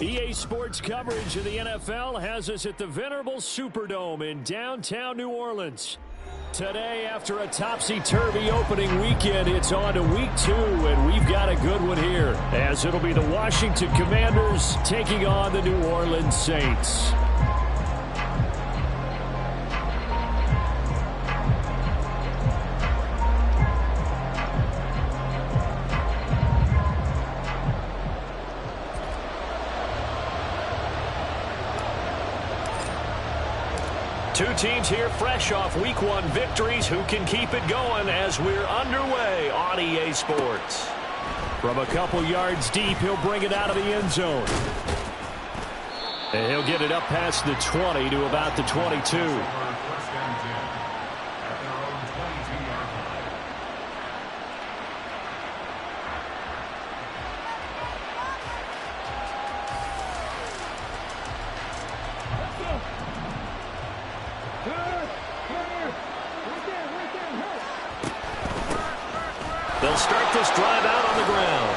EA Sports coverage of the NFL has us at the venerable Superdome in downtown New Orleans. Today, after a topsy-turvy opening weekend, it's on to week 2, and we've got a good one here, as it'll be the Washington Commanders taking on the New Orleans Saints. Two teams here fresh off Week 1 victories. Who can keep it going as we're underway on EA Sports? From a couple yards deep, he'll bring it out of the end zone. And he'll get it up past the 20 to about the 22. They'll start this drive out on the ground.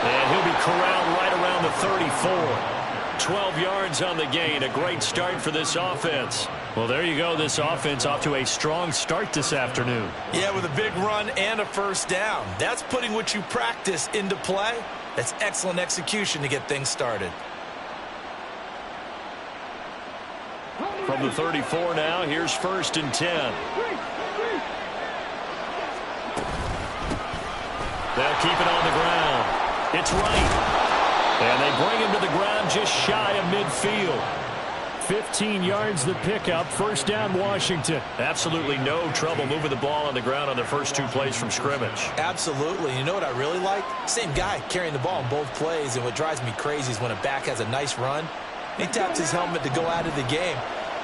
And he'll be corralled right around the 34. 12 yards on the gain. A great start for this offense. Well, there you go. This offense off to a strong start this afternoon. Yeah, with a big run and a first down. That's putting what you practice into play. That's excellent execution to get things started. From the 34 now, here's 1st and 10. They'll keep it on the ground. It's right. And they bring him to the ground just shy of midfield. 15 yards the pickup. First down, Washington. Absolutely no trouble moving the ball on the ground on the first 2 plays from scrimmage. Absolutely. You know what I really like? Same guy carrying the ball in both plays. And what drives me crazy is when a back has a nice run, he taps his helmet to go out of the game.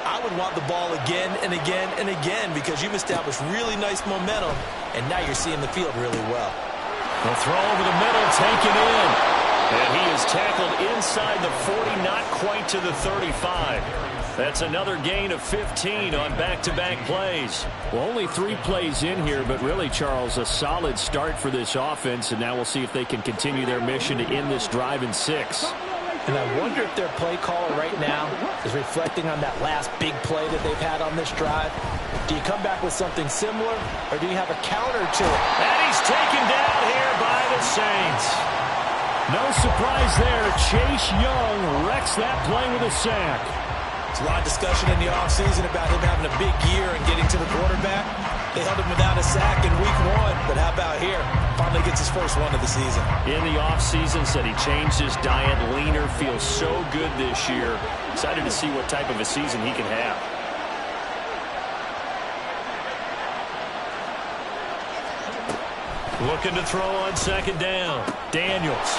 I would want the ball again and again and again because you've established really nice momentum, and now you're seeing the field really well. The throw over the middle, taken in. And he is tackled inside the 40, not quite to the 35. That's another gain of 15 on back-to-back plays. Well, only 3 plays in here, but really, Charles, a solid start for this offense, and now we'll see if they can continue their mission to end this drive in 6. And I wonder if their play caller right now is reflecting on that last big play that they've had on this drive. Do you come back with something similar, or do you have a counter to it? And he's taken down here by the Saints. No surprise there. Chase Young wrecks that play with a sack. There's a lot of discussion in the offseason about him having a big year and getting to the quarterback. They held him without a sack in Week 1, but how about here? Finally gets his first one of the season. In the offseason, said he changed his diet, leaner, feels so good this year. Excited to see what type of a season he can have. Looking to throw on 2nd down. Daniels.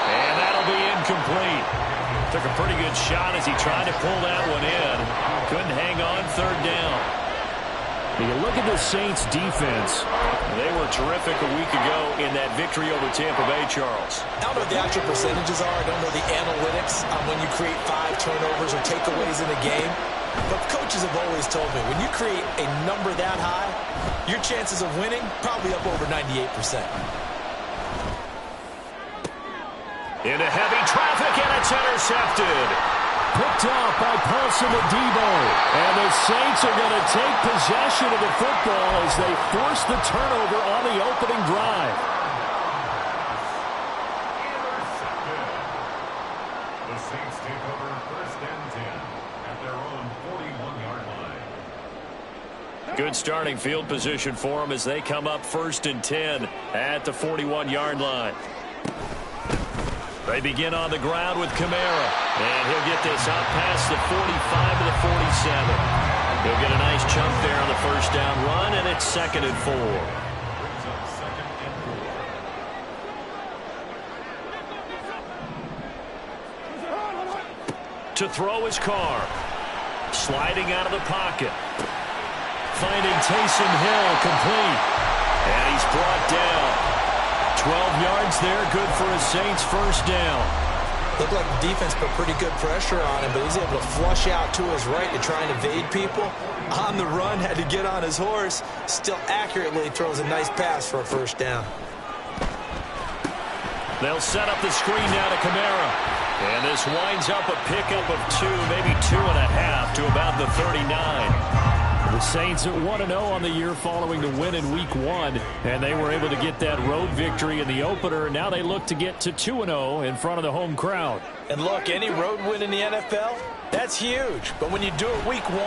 And that'll be incomplete. Took a pretty good shot as he tried to pull that one in. Couldn't hang on 3rd down. You look at the Saints defense. They were terrific a week ago in that victory over Tampa Bay, Charles. I don't know what the actual percentages are. I don't know the analytics on when you create 5 turnovers or takeaways in a game. But coaches have always told me, when you create a number that high, your chances of winning probably up over 98%. Into heavy traffic, and it's intercepted. Picked off by Paulson Adebo. And the Saints are going to take possession of the football as they force the turnover on the opening drive. The Saints take over 1st and 10 at their own 41-yard line. Good starting field position for them as they come up 1st and 10 at the 41-yard line. They begin on the ground with Kamara. And he'll get this out past the 45 to the 47. He'll get a nice chunk there on the first down run, and it's 2nd and 4. To throw his Carr. Sliding out of the pocket. Finding Taysom Hill complete. And he's brought down. 12 yards there, good for a Saints first down. Looked like the defense put pretty good pressure on him, but he's able to flush out to his right to try and evade people. On the run, had to get on his horse. Still accurately throws a nice pass for a first down. They'll set up the screen now to Kamara. And this winds up a pickup of 2, maybe 2.5 to about the 39. The Saints at 1-0 on the year following the win in Week 1, and they were able to get that road victory in the opener. Now they look to get to 2-0 in front of the home crowd. And look, any road win in the NFL, that's huge. But when you do it Week 1,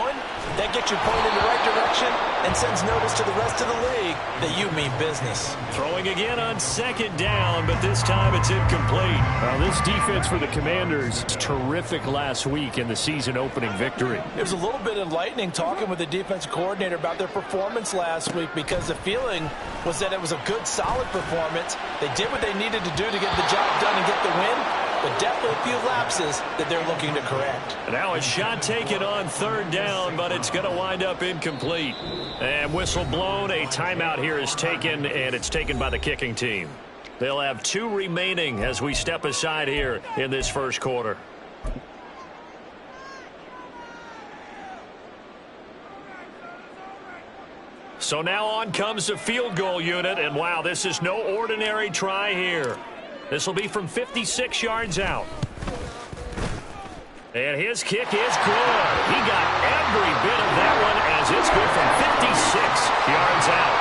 that gets you pointed in the right direction and sends notice to the rest of the league that you mean business. Throwing again on 2nd down, but this time it's incomplete. Now, this defense for the Commanders, terrific last week in the season-opening victory. It was a little bit enlightening talking with the defensive coordinator about their performance last week, because the feeling was that it was a good, solid performance. They did what they needed to do to get the job done and get the win, but definitely a few lapses that they're looking to correct. Now a shot taken on 3rd down, but it's going to wind up incomplete. And whistle blown, a timeout here is taken, and it's taken by the kicking team. They'll have 2 remaining as we step aside here in this first quarter. So now on comes the field goal unit, and wow, this is no ordinary try here. This will be from 56 yards out. And his kick is good. He got every bit of that one as it's good from 56 yards out.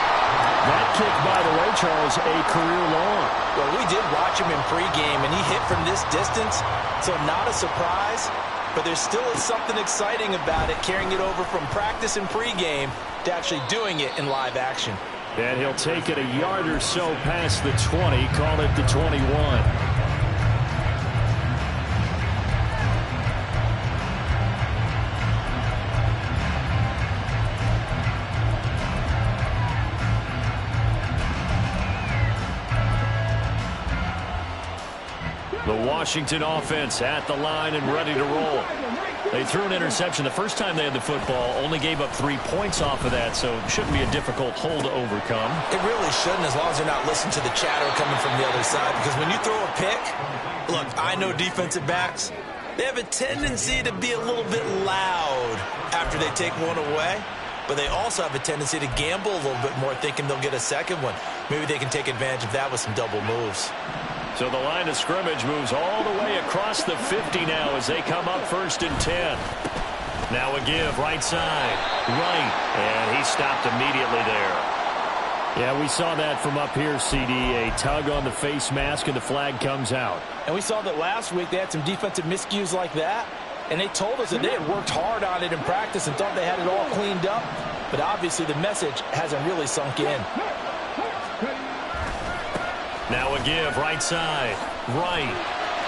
That kick, by the way, Charles, a career long. Well, we did watch him in pregame, and he hit from this distance, so not a surprise. But there still is something exciting about it, carrying it over from practice and pregame to actually doing it in live action. And he'll take it a yard or so past the 20, call it the 21. The Washington offense at the line and ready to roll. They threw an interception the first time they had the football, only gave up 3 points off of that, so it shouldn't be a difficult hole to overcome. It really shouldn't, as long as they're not listening to the chatter coming from the other side, because when you throw a pick, look, I know defensive backs, they have a tendency to be a little bit loud after they take one away, but they also have a tendency to gamble a little bit more, thinking they'll get a second one. Maybe they can take advantage of that with some double moves. So the line of scrimmage moves all the way across the 50 now as they come up 1st and 10. Now a give, right side, right, and he stopped immediately there. Yeah, we saw that from up here, CD. A tug on the face mask, and the flag comes out. And we saw that last week they had some defensive miscues like that, and they told us that they had worked hard on it in practice and thought they had it all cleaned up, but obviously the message hasn't really sunk in. Now a give, right side, right.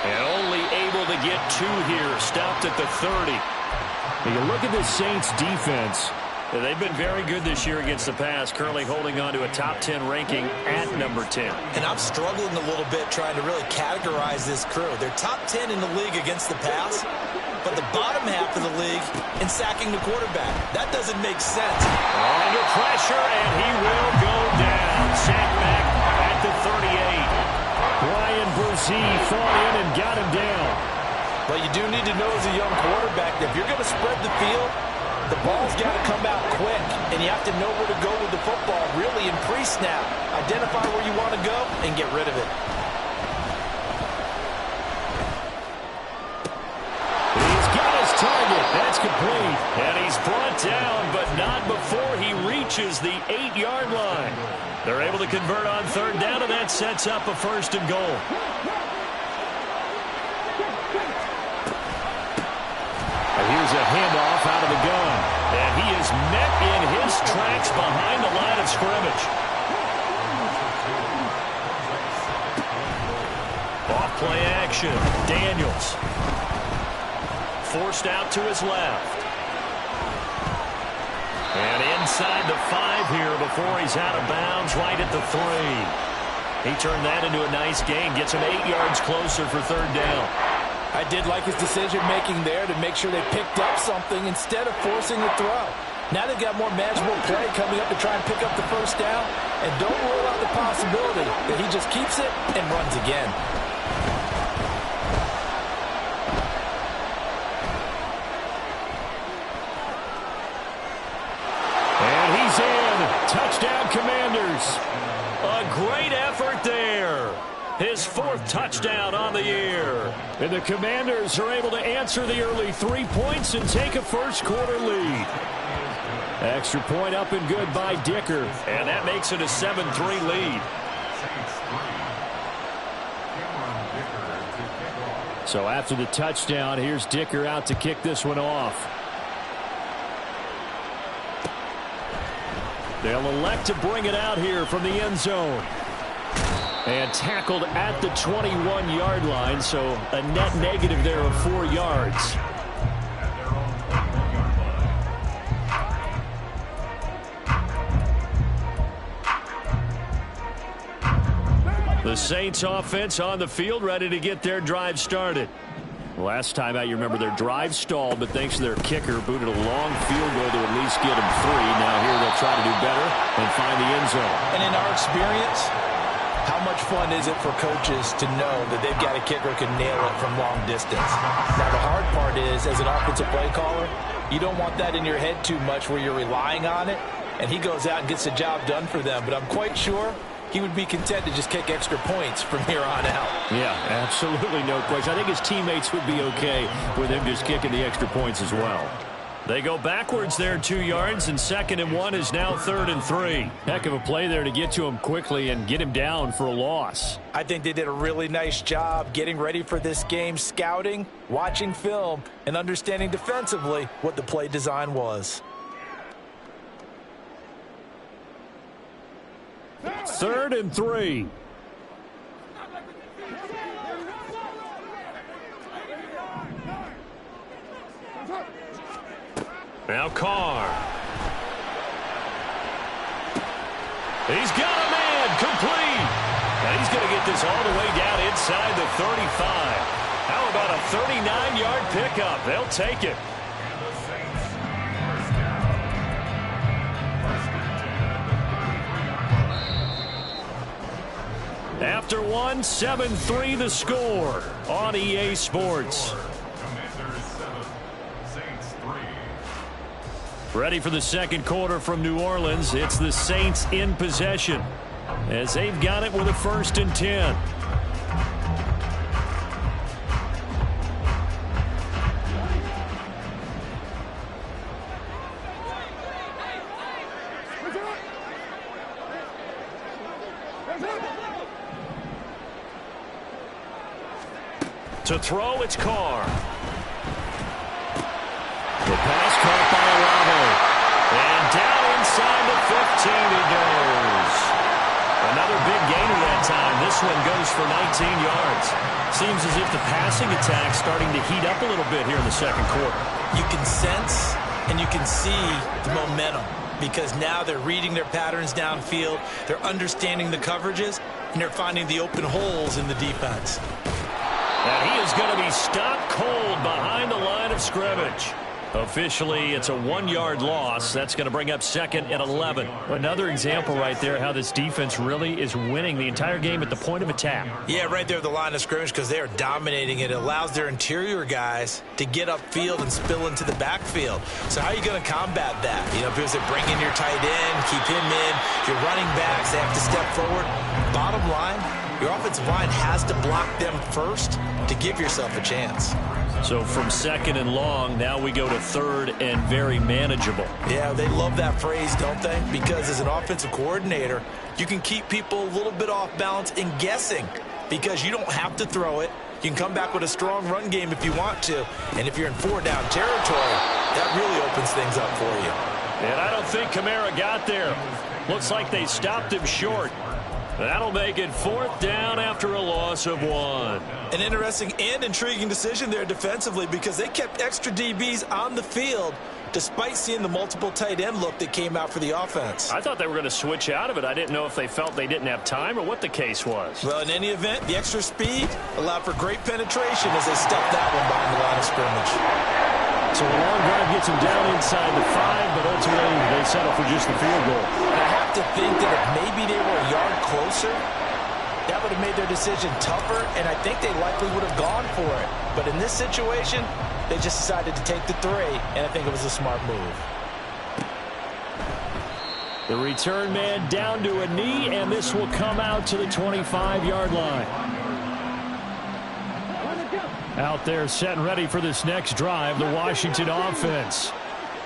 And only able to get 2 here, stopped at the 30. When you look at the Saints defense, they've been very good this year against the pass, currently holding on to a top 10 ranking at number 10. And I'm struggling a little bit trying to really categorize this crew. They're top 10 in the league against the pass, but the bottom half of the league in sacking the quarterback. That doesn't make sense. Under pressure, and he will go down. Sacked back at the 38. Brian Brzee fought in and got him down. But you do need to know as a young quarterback that if you're going to spread the field, the ball's got to come out quick, and you have to know where to go with the football really in pre-snap. Identify where you want to go and get rid of it. He's got his target. That's complete. And he's brought down, but not before he reaches the 8-yard line. They're able to convert on 3rd down, and that sets up a 1st and goal. And here's a handoff out of the gun. And he is met in his tracks behind the line of scrimmage. Off-play action. Daniels. Forced out to his left. And inside the 5 here before he's out of bounds, right at the 3. He turned that into a nice gain, gets him 8 yards closer for 3rd down. I did like his decision-making there to make sure they picked up something instead of forcing the throw. Now they've got more manageable play coming up to try and pick up the 1st down, and don't rule out the possibility that he just keeps it and runs again. He's in. Touchdown, Commanders. A great effort there. His 4th touchdown on the year. And the Commanders are able to answer the early 3 points and take a first-quarter lead. Extra point up and good by Dicker. And that makes it a 7-3 lead. So after the touchdown, here's Dicker out to kick this one off. They'll elect to bring it out here from the end zone. And tackled at the 21-yard line, so a net negative there of 4 yards. The Saints offense on the field, ready to get their drive started. Last time out, you remember their drive stalled, but thanks to their kicker, booted a long field goal to at least get them 3. Now here they'll try to do better and find the end zone. And in our experience, how much fun is it for coaches to know that they've got a kicker who can nail it from long distance? Now, the hard part is, as an offensive play caller, you don't want that in your head too much where you're relying on it, and he goes out and gets the job done for them. But I'm quite sure he would be content to just kick extra points from here on out. Yeah, absolutely no question. I think his teammates would be okay with him just kicking the extra points as well. They go backwards there 2 yards, and 2nd and 1 is now 3rd and 3. Heck of a play there to get to him quickly and get him down for a loss. I think they did a really nice job getting ready for this game, scouting, watching film, and understanding defensively what the play design was. 3rd and 3. Now Carr. He's got a man complete. And he's going to get this all the way down inside the 35. How about a 39-yard pickup? They'll take it. After 1, 7-3 the score on EA Sports. Ready for the second quarter from New Orleans. It's the Saints in possession as they've got it with a 1st and 10. To throw, it's Carr. The pass caught by Olave. And down inside the 15 he goes. Another big gainer that time. This one goes for 19 yards. Seems as if the passing attack's starting to heat up a little bit here in the second quarter. You can sense and you can see the momentum because now they're reading their patterns downfield, they're understanding the coverages, and they're finding the open holes in the defense. And he is going to be stopped cold behind the line of scrimmage. Officially, it's a 1-yard loss. That's going to bring up 2nd and 11. Another example right there how this defense really is winning the entire game at the point of attack. Yeah, right there at the line of scrimmage because they are dominating it. It allows their interior guys to get upfield and spill into the backfield. So how are you going to combat that? You know, because they bring in your tight end, keep him in. Your running backs, they have to step forward. Bottom line, your offensive line has to block them first to give yourself a chance. So from 2nd and long, now we go to 3rd and very manageable. Yeah, they love that phrase, don't they? Because as an offensive coordinator, you can keep people a little bit off balance and guessing because you don't have to throw it. You can come back with a strong run game if you want to. And if you're in 4-down territory, that really opens things up for you. And I don't think Kamara got there. Looks like they stopped him short. That'll make it 4th down after a loss of 1. An interesting and intriguing decision there defensively because they kept extra DBs on the field despite seeing the multiple tight end look that came out for the offense. I thought they were going to switch out of it. I didn't know if they felt they didn't have time or what the case was. Well, in any event, the extra speed allowed for great penetration as they stuffed that one behind the line of scrimmage. So a long drive gets them down inside the 5, but ultimately they settle for just the field goal. And I have to think that if maybe they were a yard closer, that would have made their decision tougher, and I think they likely would have gone for it. But in this situation, they just decided to take the 3, and I think it was a smart move. The return man down to a knee, and this will come out to the 25-yard line. Out there set and ready for this next drive, the Washington offense.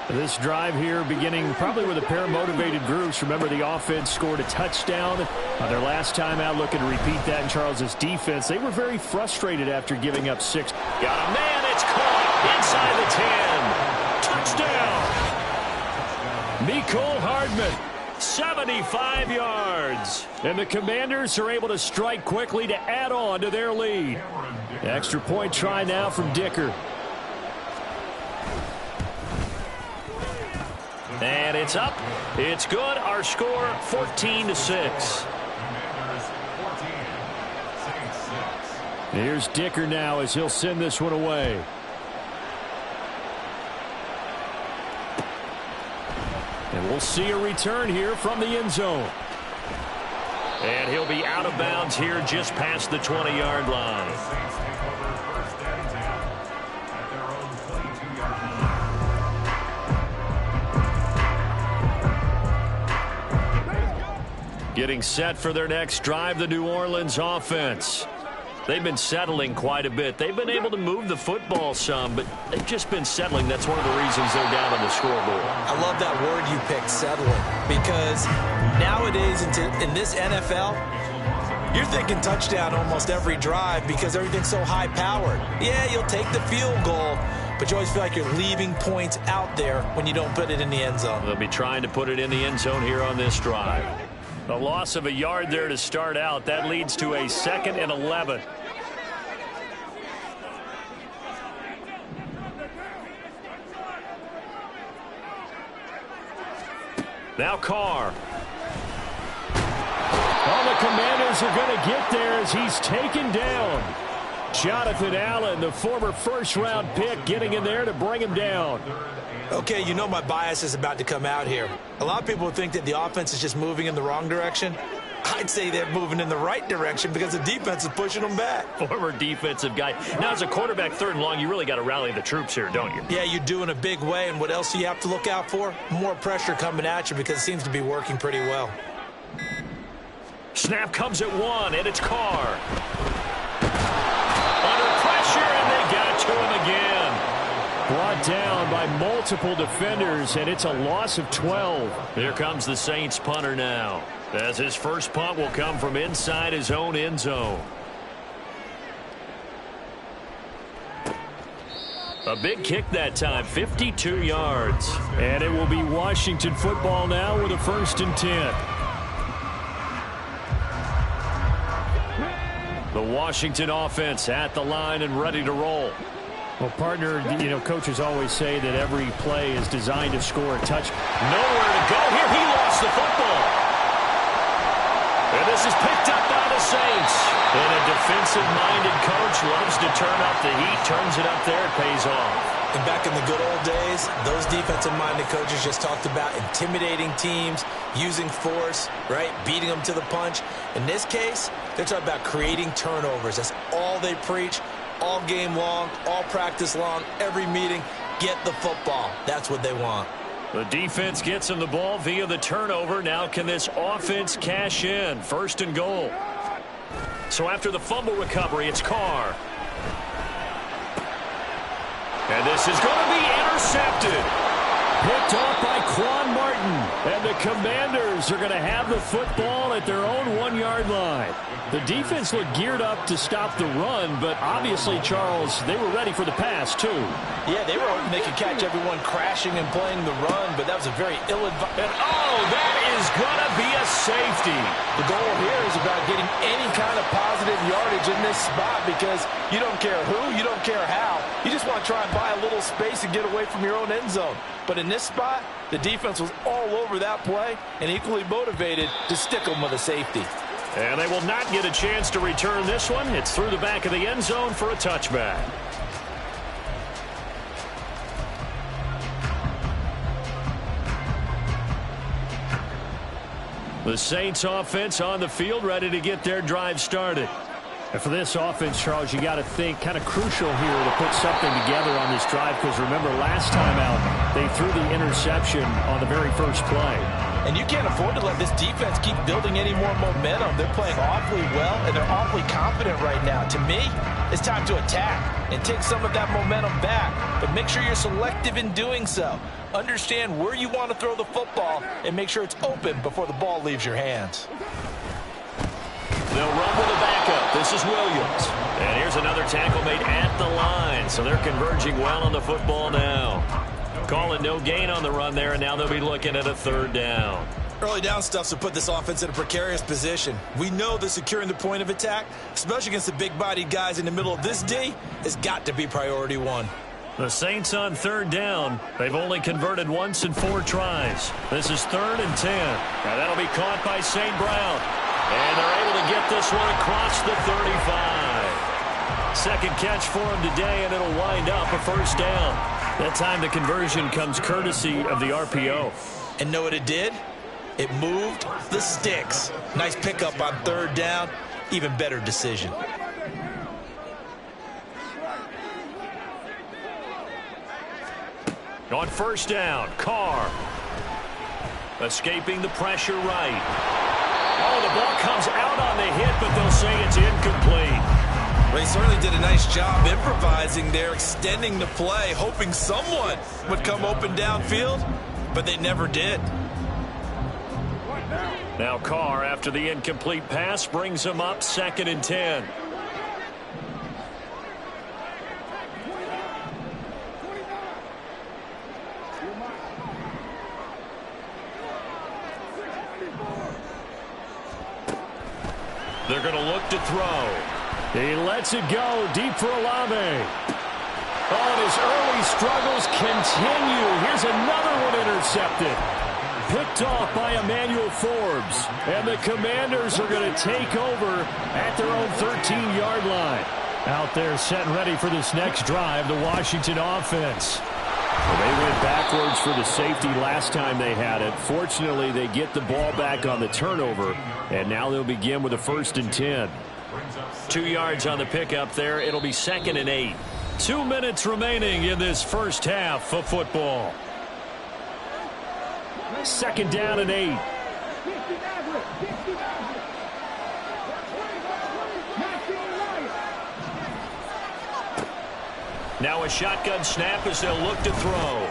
This drive here beginning probably with a pair of motivated groups. Remember, the offense scored a touchdown on their last time out, looking to repeat that in Charles's defense. They were very frustrated after giving up 6. Got a man, it's caught inside the 10. Touchdown. Mecole Hardman, 75 yards. And the Commanders are able to strike quickly to add on to their lead. Extra point try now from Dicker. And it's up. It's good. Our score, 14-6. Here's Dicker now as he'll send this one away. And we'll see a return here from the end zone. And he'll be out of bounds here just past the 20-yard line. Getting set for their next drive, the New Orleans offense. They've been settling quite a bit. They've been able to move the football some, but they've just been settling. That's one of the reasons they're down on the scoreboard. I love that word you picked, settling, because nowadays in this NFL, you're thinking touchdown almost every drive because everything's so high-powered. Yeah, you'll take the field goal, but you always feel like you're leaving points out there when you don't put it in the end zone. They'll be trying to put it in the end zone here on this drive. A loss of a yard there to start out. That leads to a 2nd and 11. Now Carr. All the Commanders are going to get there as he's taken down. Jonathan Allen, the former first-round pick, getting in there to bring him down. Okay, you know my bias is about to come out here. A lot of people think that the offense is just moving in the wrong direction. I'd say they're moving in the right direction because the defense is pushing them back. Former defensive guy. Now, as a quarterback, 3rd and long, you really got to rally the troops here, don't you? Yeah, you do in a big way. And what else do you have to look out for? More pressure coming at you because it seems to be working pretty well. Snap comes at 1, and it's Carr. Under pressure, and they got to him again. Brought down by multiple defenders, and it's a loss of 12. Here comes the Saints punter now, as his first punt will come from inside his own end zone. A big kick that time, 52 yards. And it will be Washington football now with a 1st and 10. The Washington offense at the line and ready to roll. Well, partner, you know, coaches always say that every play is designed to score a touchdown. Nowhere to go here. He lost the football. And this is picked up by the Saints. And a defensive-minded coach loves to turn up the heat, turns it up there, it pays off. And back in the good old days, those defensive-minded coaches just talked about intimidating teams, using force, right, beating them to the punch. In this case, they're talking about creating turnovers. That's all they preach. All game long, all practice long, every meeting, get the football. That's what they want. The defense gets him the ball via the turnover. Now can this offense cash in? 1st and goal. So after the fumble recovery, it's Carr. And this is going to be intercepted. Picked off by Quan Martin. And the Commanders are going to have the football at their own 1-yard line. The defense looked geared up to stop the run, but obviously, Charles, they were ready for the pass, too. Yeah, they were hoping they could catch everyone crashing and playing the run, but that was a very ill-advised. And, oh, that is going to be a safety. The goal here is about getting any kind of positive yardage in this spot because you don't care who, you don't care how. You just want to try and buy a little space and get away from your own end zone. But in this spot, the defense was all over that play and equally motivated to stick them with a safety. And they will not get a chance to return this one. It's through the back of the end zone for a touchback. The Saints offense on the field, ready to get their drive started. And for this offense, Charles, you got to think kind of crucial here to put something together on this drive because remember last time out, they threw the interception on the very first play. And you can't afford to let this defense keep building any more momentum. They're playing awfully well, and they're awfully confident right now. To me, it's time to attack and take some of that momentum back. But make sure you're selective in doing so. Understand where you want to throw the football and make sure it's open before the ball leaves your hands. They'll run with a backup. This is Williams. And here's another tackle made at the line. So they're converging well on the football now. Calling no gain on the run there, and now they'll be looking at a third down. Early down stuff's to put this offense in a precarious position. We know that securing the point of attack, especially against the big-bodied guys in the middle of this D, has got to be priority one. The Saints on third down. They've only converted once in 4 tries. This is 3rd and 10. Now that'll be caught by St. Brown. And they're able to get this one across the 35. Second catch for him today, and it'll wind up a first down. That time the conversion comes courtesy of the RPO. And know what it did? It moved the sticks. Nice pickup on third down. Even better decision. On first down, Carr. Escaping the pressure right. Oh, the ball comes out on the hit, but they'll say it's incomplete. Well, he certainly did a nice job improvising there, extending the play, hoping someone would come open downfield, but they never did. Now Carr, after the incomplete pass, brings him up 2nd and 10. They're going to look to throw. He lets it go deep for Olave. Oh, and his early struggles continue. Here's another one intercepted. Picked off by Emmanuel Forbes. And the Commanders are going to take over at their own 13-yard line. Out there set and ready for this next drive, the Washington offense. Well, they went backwards for the safety last time they had it. Fortunately, they get the ball back on the turnover, and now they'll begin with a 1st and 10. 2 yards on the pickup there. It'll be 2nd and 8. 2 minutes remaining in this first half of football. 2nd down and 8. Now a shotgun snap as they'll look to throw.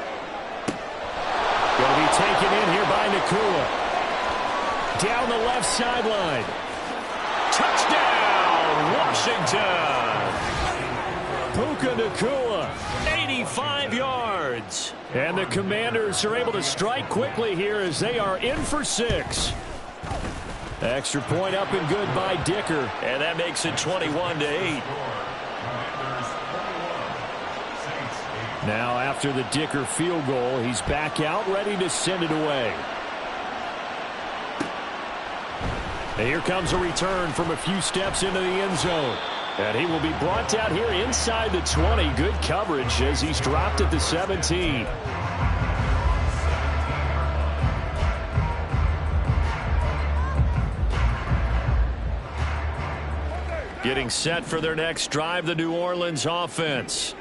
Going to be taken in here by Nakua. Down the left sideline. Touchdown, Washington. Puka Nakua, 85 yards. And the Commanders are able to strike quickly here as they are in for 6. Extra point up and good by Dicker. And that makes it 21-8. Now after the Dicker field goal, he's back out ready to send it away. And here comes a return from a few steps into the end zone. And he will be brought down here inside the 20. Good coverage as he's dropped at the 17. Getting set for their next drive, the New Orleans offense.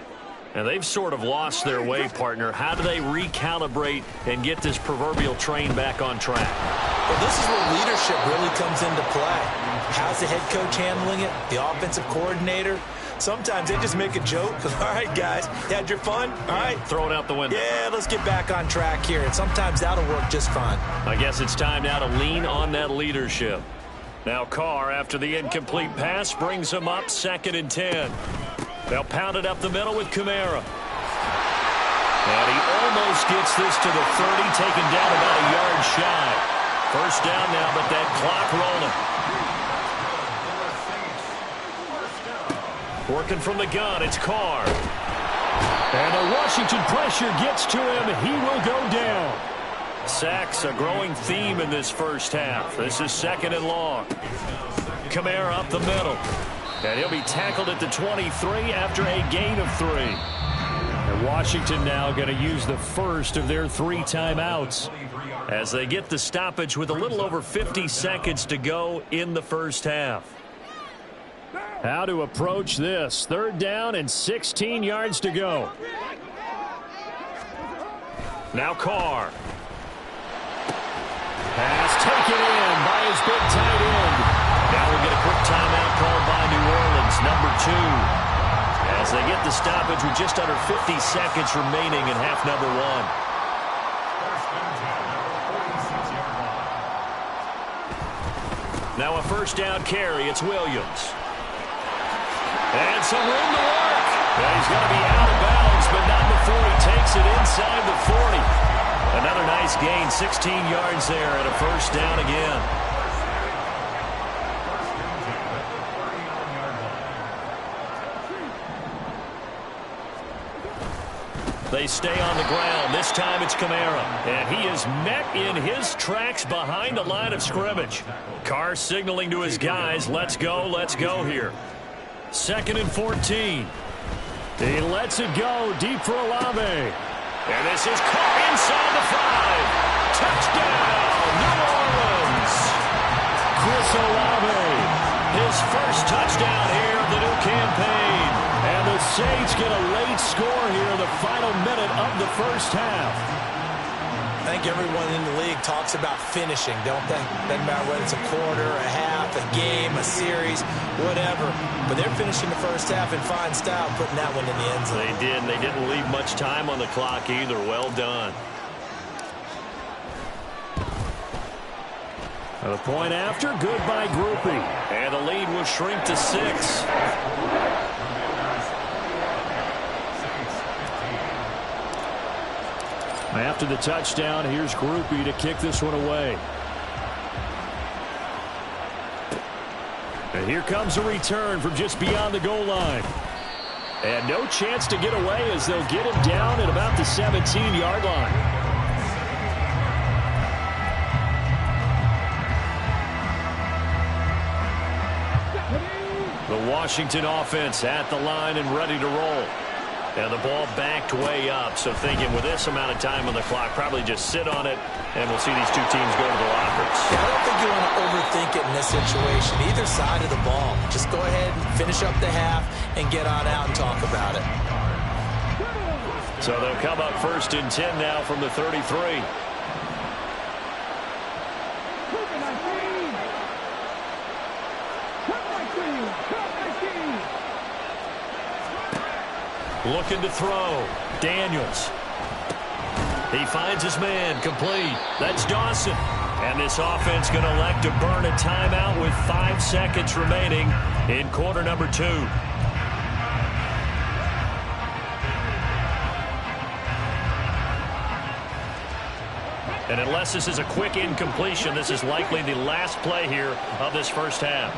And they've sort of lost their way, partner. How do they recalibrate and get this proverbial train back on track? Well, this is where leadership really comes into play. How's the head coach handling it? The offensive coordinator? Sometimes they just make a joke. All right, guys, you had your fun? All right. Throw it out the window. Yeah, let's get back on track here. And sometimes that'll work just fine. I guess it's time now to lean on that leadership. Now Carr, after the incomplete pass, brings him up 2nd and 10. They'll pound it up the middle with Kamara. And he almost gets this to the 30, taken down about a yard shy. First down now, but that clock rolling. Working from the gun, it's Carr. And the Washington pressure gets to him. He will go down. Sacks, a growing theme in this first half. This is 2nd and long. Kamara up the middle. And he'll be tackled at the 23 after a gain of 3. And Washington now going to use the first of their 3 timeouts as they get the stoppage with a little over 50 seconds to go in the first half. How to approach this. 3rd down and 16 yards to go. Now Carr. Pass taken in by his big tight end. Now we'll get a quick timeout called by New Orleans, number 2. As they get the stoppage with just under 50 seconds remaining in half number 1. Now a first down carry. It's Williams. And some room to work. Well, he's going to be out of bounds, but not before he takes it inside the 40. Another nice gain, 16 yards there, and a first down again. They stay on the ground. This time it's Kamara. And he is met in his tracks behind the line of scrimmage. Carr signaling to his guys, let's go here. 2nd and 14. He lets it go deep for Olave. And this is caught inside the 5. Touchdown, New Orleans. Chris Olave, his first touchdown here of the new campaign. And the Saints get a late score here in the final minute of the first half. I think everyone in the league talks about finishing, don't they? Doesn't matter whether it's a quarter, a half, a game, a series, whatever. But they're finishing the first half in fine style, putting that one in the end zone. They did, and they didn't leave much time on the clock either. Well done. The point after, good by Groupie. And the lead will shrink to 6. After the touchdown, here's Groupie to kick this one away. And here comes a return from just beyond the goal line. And no chance to get away as they'll get him down at about the 17-yard line. The Washington offense at the line and ready to roll. And the ball backed way up, so thinking with this amount of time on the clock, probably just sit on it, and we'll see these two teams go to the lockers. Yeah, I don't think you want to overthink it in this situation, either side of the ball. Just go ahead and finish up the half and get on out and talk about it. So they'll come up 1st and 10 now from the 33. Looking to throw. Daniels. He finds his man. Complete. That's Dawson. And this offense going to elect to burn a timeout with 5 seconds remaining in quarter number 2. And unless this is a quick incompletion, this is likely the last play here of this first half.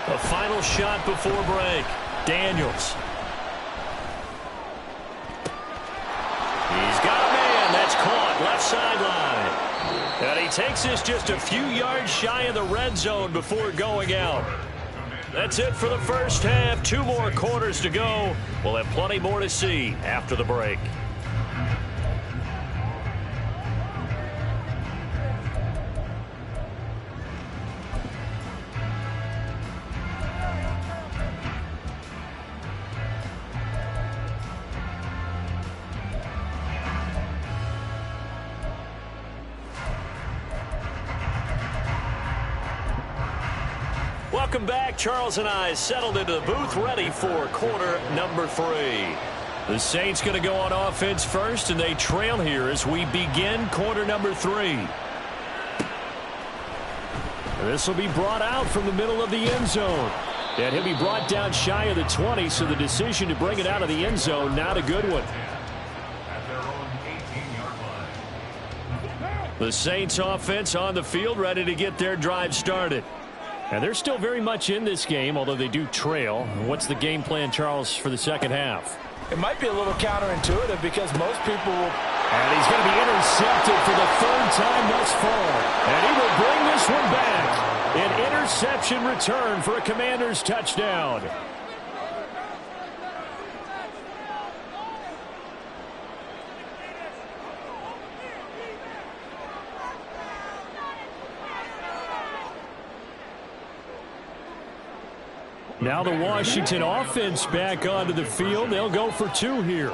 A final shot before break. Daniels. He's got a man. That's caught. Left sideline. And he takes this just a few yards shy of the red zone before going out. That's it for the first half. 2 more quarters to go. We'll have plenty more to see after the break. Welcome back. Charles and I settled into the booth, ready for quarter number 3. The Saints going to go on offense first, and they trail here as we begin quarter number 3. This will be brought out from the middle of the end zone. And he'll be brought down shy of the 20, so the decision to bring it out of the end zone, not a good one. The Saints offense on the field, ready to get their drive started. And they're still very much in this game, although they do trail. What's the game plan, Charles, for the second half? It might be a little counterintuitive because most people will... And he's going to be intercepted for the 3rd time thus far. And he will bring this one back. An interception return for a Commanders touchdown. Now the Washington offense back onto the field. They'll go for 2 here.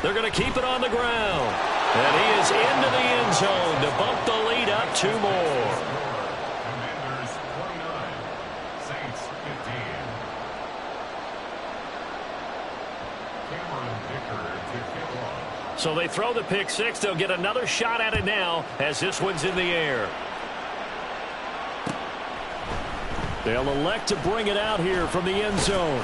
They're going to keep it on the ground. And he is into the end zone to bump the lead up 2 more. Commanders 29, Saints 15. Cameron Dicker to kick off. So they throw the pick six. They'll get another shot at it now as this one's in the air. They'll elect to bring it out here from the end zone.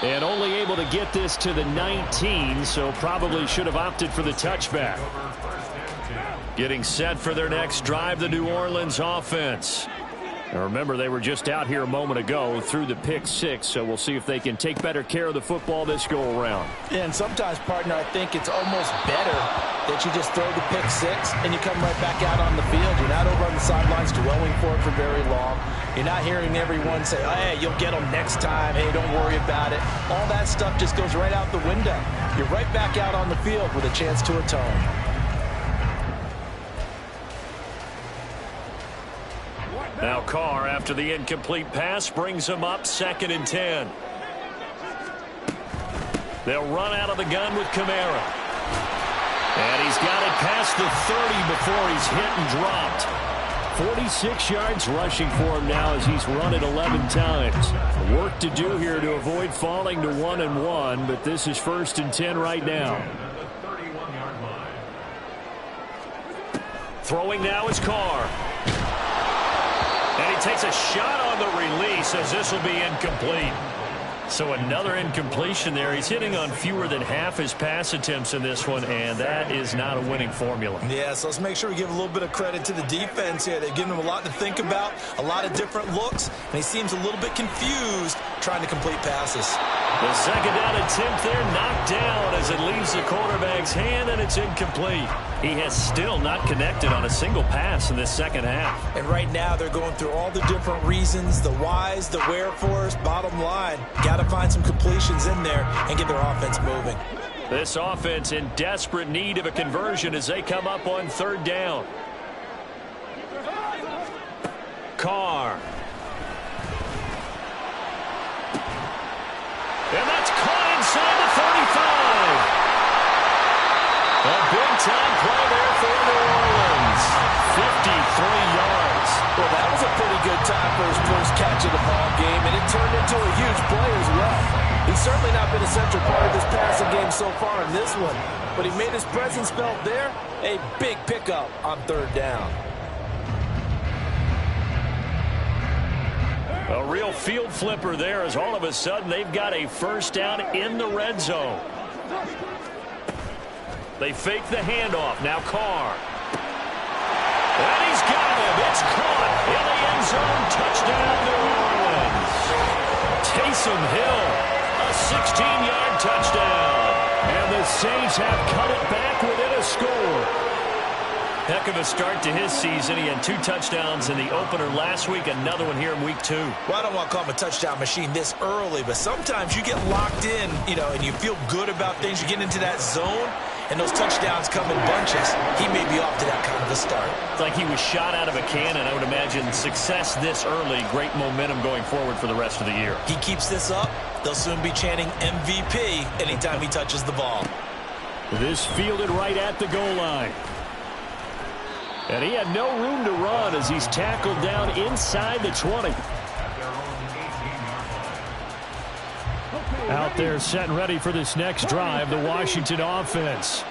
And only able to get this to the 19, so probably should have opted for the touchback. Getting set for their next drive, the New Orleans offense. Now remember, they were just out here a moment ago through the pick six, so we'll see if they can take better care of the football this go-around. Yeah, and sometimes, partner, I think it's almost better that you just throw the pick six and you come right back out on the field. You're not over on the sidelines dwelling for it for very long. You're not hearing everyone say, oh, hey, you'll get them next time. Hey, don't worry about it. All that stuff just goes right out the window. You're right back out on the field with a chance to atone. Now Carr, after the incomplete pass, brings him up 2nd and 10. They'll run out of the gun with Kamara. And he's got it past the 30 before he's hit and dropped. 46 yards rushing for him now as he's run it 11 times. Work to do here to avoid falling to 1-1, but this is 1st and 10 right now. Throwing now is Carr. And he takes a shot on the release as this will be incomplete. So another incompletion there. He's hitting on fewer than half his pass attempts in this one, and that is not a winning formula. Yeah, so let's make sure we give a little bit of credit to the defense here. They've given him a lot to think about, a lot of different looks, and he seems a little bit confused trying to complete passes. The 2nd down attempt there knocked down as it leaves the quarterback's hand, and it's incomplete. He has still not connected on a single pass in this 2nd half. And right now they're going through all the different reasons, the whys, the wherefores. Bottom line, got to find some completions in there and get their offense moving. This offense in desperate need of a conversion as they come up on 3rd down. Carr. And that's caught inside the 35. A big-time play there for New Orleans. 53 yards. Well, that was a pretty good time for his first catch of the ball game, and it turned into a huge play as well. He's certainly not been a central part of this passing game so far in this one, but he made his presence felt there. A big pickup on 3rd down. A real field flipper there as all of a sudden they've got a 1st down in the red zone. They fake the handoff. Now Carr. And he's got him. It's caught in the end zone. Touchdown, New Orleans. Taysom Hill, a 16-yard touchdown. And the Saints have cut it back within a score. Heck of a start to his season. He had 2 touchdowns in the opener last week, another one here in week 2. Well, I don't want to call him a touchdown machine this early, but sometimes you get locked in, and you feel good about things. You get into that zone, and those touchdowns come in bunches. He may be off to that kind of a start. It's like he was shot out of a cannon. I would imagine success this early, great momentum going forward for the rest of the year. He keeps this up, they'll soon be chanting MVP anytime he touches the ball. This fielded right at the goal line. And he had no room to run as he's tackled down inside the 20. Out there set and ready for this next drive, the Washington offense.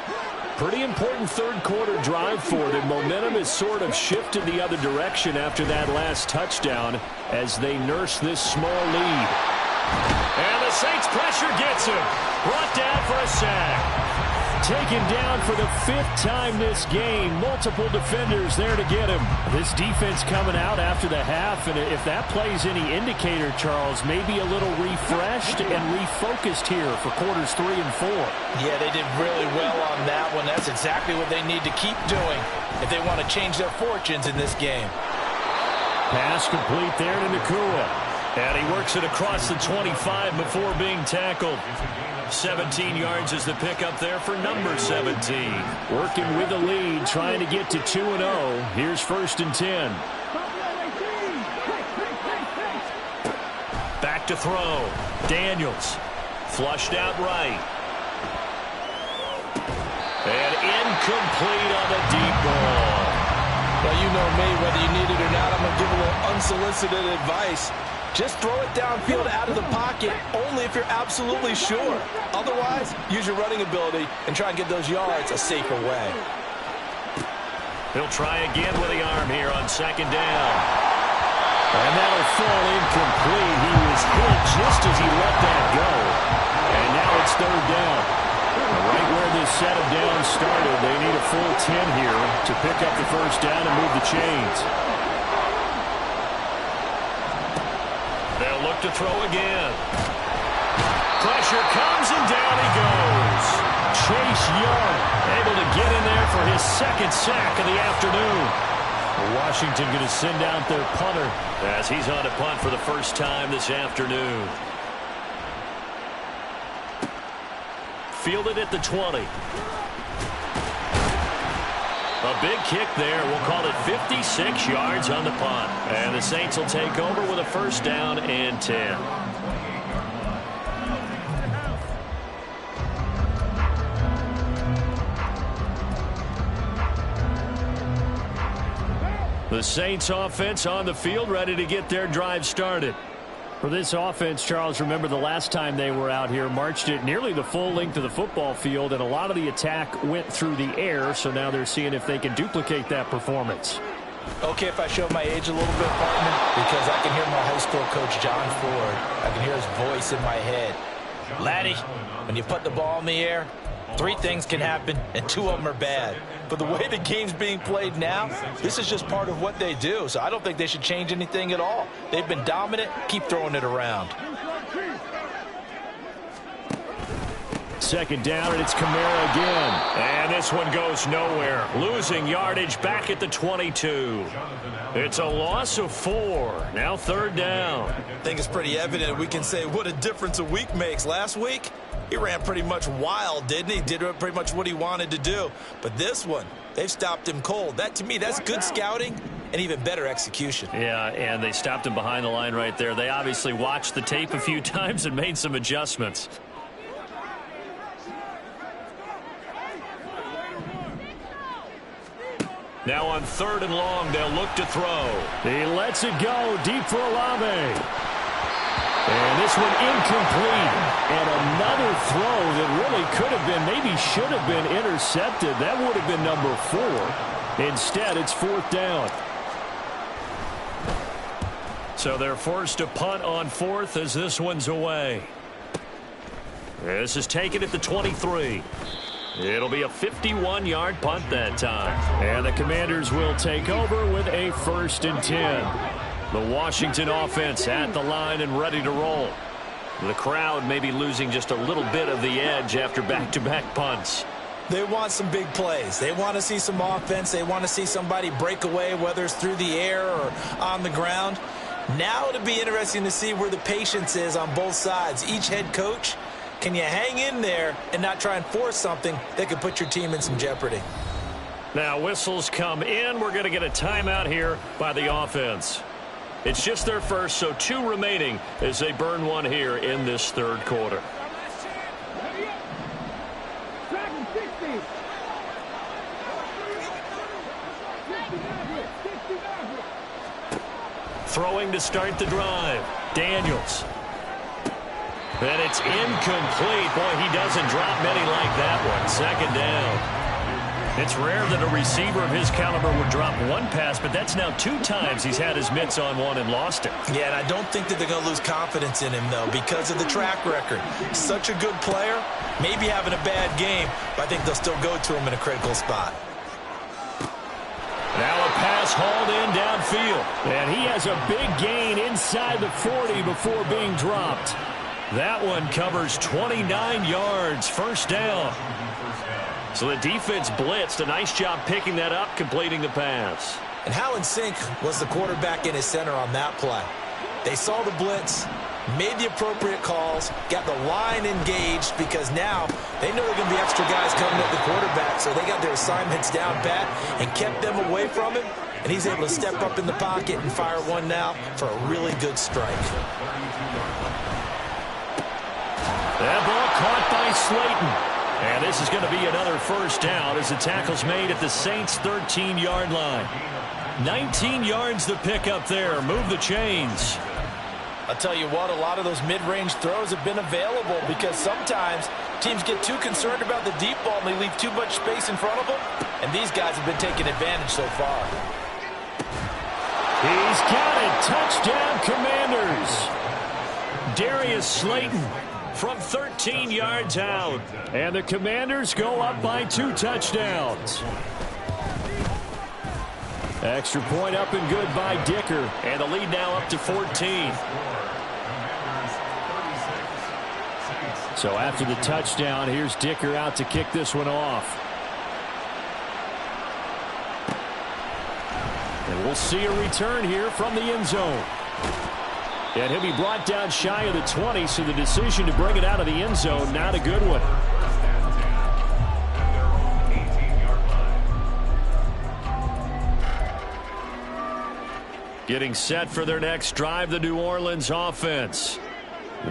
Pretty important 3rd quarter drive for them. Momentum has sort of shifted the other direction after that last touchdown as they nurse this small lead. And the Saints pressure gets him. Brought down for a sack. Taken down for the 5th time this game. Multiple defenders there to get him. This defense coming out after the half, and if that plays any indicator, Charles, maybe a little refreshed and refocused here for quarters 3 and 4. Yeah, they did really well on that one. That's exactly what they need to keep doing if they want to change their fortunes in this game. Pass complete there to Nakua. And he works it across the 25 before being tackled. 17 yards is the pickup there for number 17. Working with the lead, trying to get to 2-0. Here's 1st and 10. Back to throw. Daniels. Flushed out right. And incomplete on the deep ball. Well, you know me, whether you need it or not, I'm going to give a little unsolicited advice. Just throw it downfield out of the pocket, only if you're absolutely sure. Otherwise, use your running ability and try and get those yards a safer way. He'll try again with the arm here on second down. And that'll fall incomplete. He was hit just as he let that go. And now it's third down. Right where this set of downs started, they need a full 10 here to pick up the first down and move the chains. They'll look to throw again. Pressure comes and down he goes. Chase Young able to get in there for his second sack of the afternoon. Washington going to send out their punter as he's on a punt for the first time this afternoon. Fielded at the 20. A big kick there. We'll call it 56 yards on the punt. And the Saints will take over with a first down and 10. The Saints offense on the field, ready to get their drive started. For this offense, Charles, remember the last time they were out here, marched it nearly the full length of the football field, and a lot of the attack went through the air, so now they're seeing if they can duplicate that performance. Okay, if I show my age a little bit, partner, because I can hear my high school coach, John Ford. I can hear his voice in my head. Laddie, when you put the ball in the air, 3 things can happen, and 2 of them are bad. But the way the game's being played now, this is just part of what they do. So I don't think they should change anything at all. They've been dominant. Keep throwing it around. Second down, and it's Kamara again. And this one goes nowhere. Losing yardage back at the 22. It's a loss of 4. Now third down. I think it's pretty evident we can say what a difference a week makes. Last week, he ran pretty much wild, didn't he? Did pretty much what he wanted to do. But this one, they've stopped him cold. That, to me, that's good scouting and even better execution. Yeah, and they stopped him behind the line right there. They obviously watched the tape a few times and made some adjustments. Now on third and long, they'll look to throw. He lets it go deep for Olave. And this one incomplete. And another throw that really could have been, maybe should have been intercepted. That would have been number 4. Instead, it's fourth down. So they're forced to punt on fourth as this one's away. This is taken at the 23. It'll be a 51-yard punt that time. And the Commanders will take over with a 1st and 10. The Washington offense at the line and ready to roll. The crowd may be losing just a little bit of the edge after back-to-back punts. They want some big plays. They want to see some offense. They want to see somebody break away, whether it's through the air or on the ground. Now it'll be interesting to see where the patience is on both sides. Each head coach, can you hang in there and not try and force something that could put your team in some jeopardy? Now whistles come in. We're going to get a timeout here by the offense. It's just their first, so 2 remaining as they burn one here in this third quarter. Throwing to start the drive. Daniels. And it's incomplete. Boy, he doesn't drop many like that one. Second down. It's rare that a receiver of his caliber would drop one pass, but that's now 2 times he's had his mitts on one and lost it. Yeah, and I don't think that they're going to lose confidence in him, though, because of the track record. Such a good player, maybe having a bad game, but I think they'll still go to him in a critical spot. Now a pass hauled in downfield. And he has a big gain inside the 40 before being dropped. That one covers 29 yards. First down. So the defense blitzed. A nice job picking that up, completing the pass. And how in sync was the quarterback in his center on that play? They saw the blitz, made the appropriate calls, got the line engaged because now they know there are going to be extra guys coming at the quarterback, so they got their assignments down pat and kept them away from him, and he's able to step up in the pocket and fire one now for a really good strike. That ball caught by Slayton. And this is going to be another first down as the tackle's made at the Saints' 13-yard line. 19 yards the pick up there. Move the chains. I'll tell you what, a lot of those mid-range throws have been available because sometimes teams get too concerned about the deep ball and they leave too much space in front of them. And these guys have been taking advantage so far. He's got it. Touchdown, Commanders. Darius Slayton from 13 yards out. And the Commanders go up by 2 touchdowns. Extra point up and good by Dicker. And the lead now up to 14. So after the touchdown, here's Dicker out to kick this one off. And we'll see a return here from the end zone. And he'll be brought down shy of the 20, so the decision to bring it out of the end zone, not a good one. Getting set for their next drive, the New Orleans offense.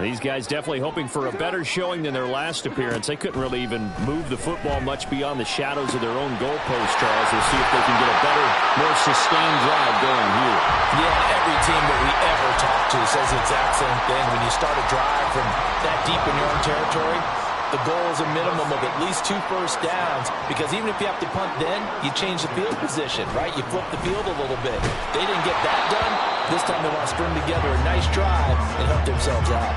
These guys definitely hoping for a better showing than their last appearance. They couldn't really even move the football much beyond the shadows of their own goalpost, Charles. We'll see if they can get a better, more sustained drive going here. Yeah, every team that we ever talk to says the exact same thing. When you start a drive from that deep in your own territory, the goal is a minimum of at least 2 first downs, because even if you have to punt then, you change the field position, right? You flip the field a little bit. They didn't get that done. This time they want to string together a nice drive and help themselves out.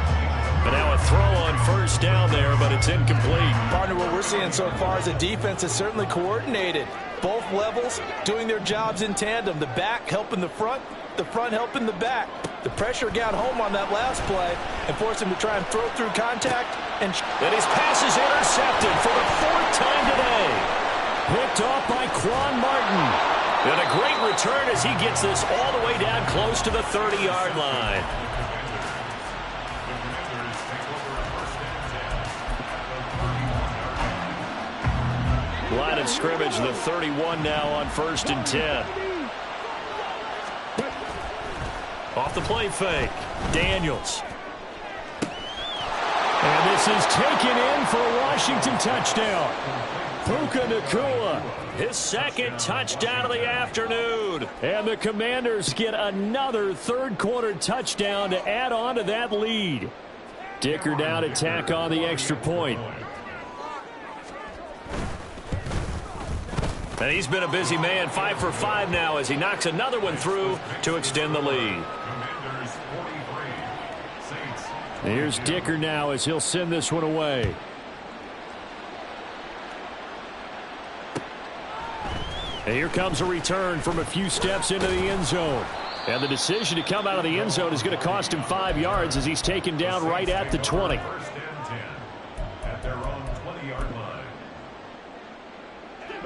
But now a throw on first down there, but it's incomplete. Partner, what we're seeing so far is the defense is certainly coordinated. Both levels doing their jobs in tandem. The back helping the front helping the back. The pressure got home on that last play and forced him to try and throw through contact. And his pass is intercepted for the 4th time today. Picked off by Quan Martin. And a great return as he gets this all the way down close to the 30-yard line. Line of scrimmage, the 31 now on 1st and 10. Off the play fake, Daniels. And this is taken in for a Washington touchdown. Puka Nacua, his 2nd touchdown of the afternoon. And the Commanders get another 3rd-quarter touchdown to add on to that lead. Dicker down to tack on the extra point. And he's been a busy man, 5 for 5 now as he knocks another one through to extend the lead. Here's Dicker now as he'll send this one away. And here comes a return from a few steps into the end zone. And the decision to come out of the end zone is going to cost him 5 yards as he's taken down right at the 20.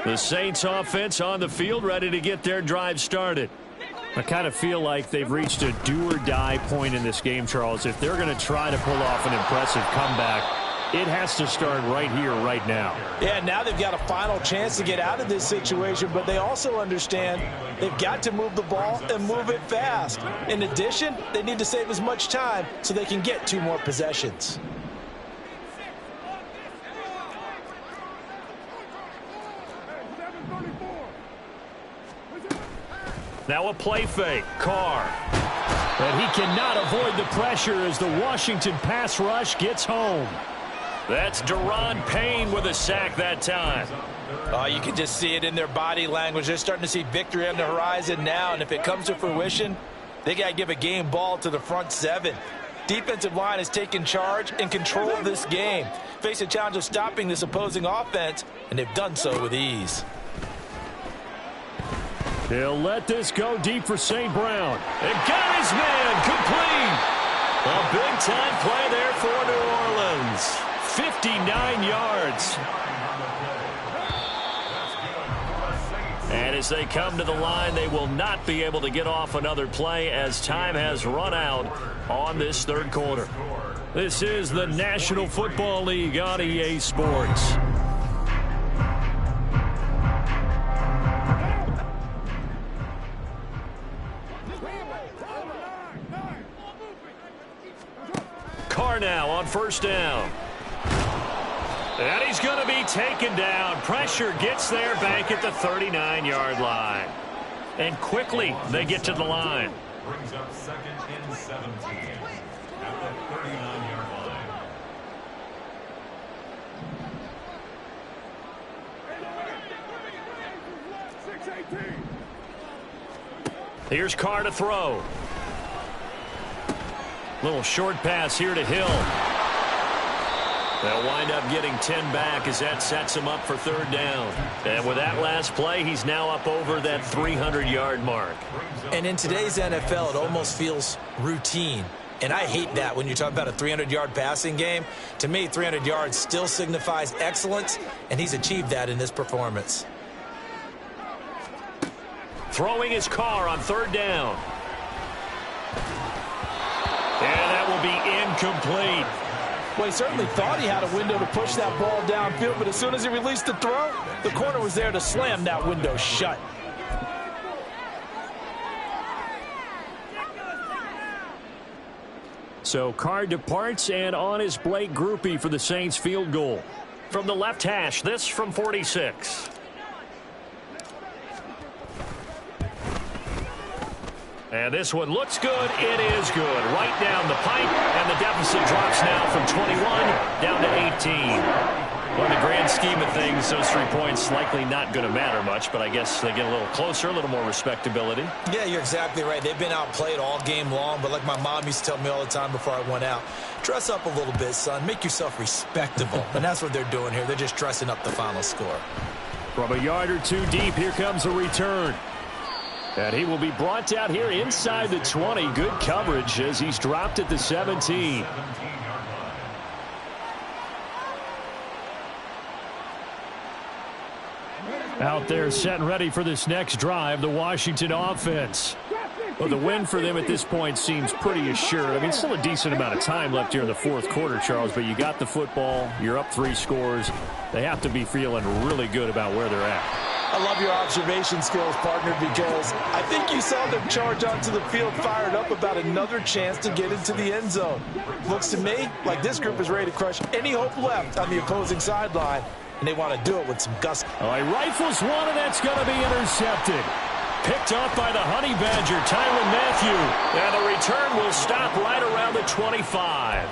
The Saints offense on the field, ready to get their drive started. I kind of feel like they've reached a do-or-die point in this game, Charles. If they're going to try to pull off an impressive comeback, it has to start right here, right now. Yeah, now they've got a final chance to get out of this situation, but they also understand they've got to move the ball and move it fast. In addition, they need to save as much time so they can get 2 more possessions. Now a play fake, Carr. And he cannot avoid the pressure as the Washington pass rush gets home. That's Deron Payne with a sack that time. You can just see it in their body language. They're starting to see victory on the horizon now, and if it comes to fruition, they got to give a game ball to the front 7. Defensive line has taken charge and control of this game. Face a challenge of stopping this opposing offense, and they've done so with ease. He'll let this go deep for St. Brown. And got his man complete. A big-time play there for New Orleans. 59 yards. And as they come to the line, they will not be able to get off another play as time has run out on this 3rd quarter. This is the National Football League on EA Sports. Carr now on 1st down. And he's going to be taken down. Pressure gets there back at the 39-yard line. And quickly they get to the line. Brings up 2nd and 17 at the 39-yard line. Here's Carr to throw. Little short pass here to Hill. They'll wind up getting 10 back as that sets him up for 3rd down. And with that last play, he's now up over that 300-yard mark. And in today's NFL, it almost feels routine. And I hate that when you're talking about a 300-yard passing game. To me, 300 yards still signifies excellence, and he's achieved that in this performance. Throwing his Carr on 3rd down. And that will be incomplete. Well, he certainly thought he had a window to push that ball downfield, but as soon as he released the throw, the corner was there to slam that window shut. So Carr departs, and on is Blake Grupe for the Saints field goal. From the left hash, this from 46. And this one looks good. It is good. Right down the pipe, and the deficit drops now from 21 down to 18. Well, in the grand scheme of things, those 3 points likely not going to matter much, but I guess they get a little closer, a little more respectability. Yeah, you're exactly right. They've been outplayed all game long, but like my mom used to tell me all the time before I went out, dress up a little bit, son. Make yourself respectable. And that's what they're doing here. They're just dressing up the final score. From a yard or 2 deep, here comes a return. And he will be brought down here inside the 20. Good coverage as he's dropped at the 17. Out there set and ready for this next drive, the Washington offense. Well, the win for them at this point seems pretty assured. I mean, still a decent amount of time left here in the 4th quarter, Charles, but you got the football, you're up 3 scores. They have to be feeling really good about where they're at. I love your observation skills, partner, because I think you saw them charge onto the field fired up about another chance to get into the end zone. Looks to me like this group is ready to crush any hope left on the opposing sideline, and they want to do it with some gusto. Oh, he rifles one, and that's going to be intercepted. Picked off by the Honey Badger, Tyrann Mathieu. And the return will stop right around the 25.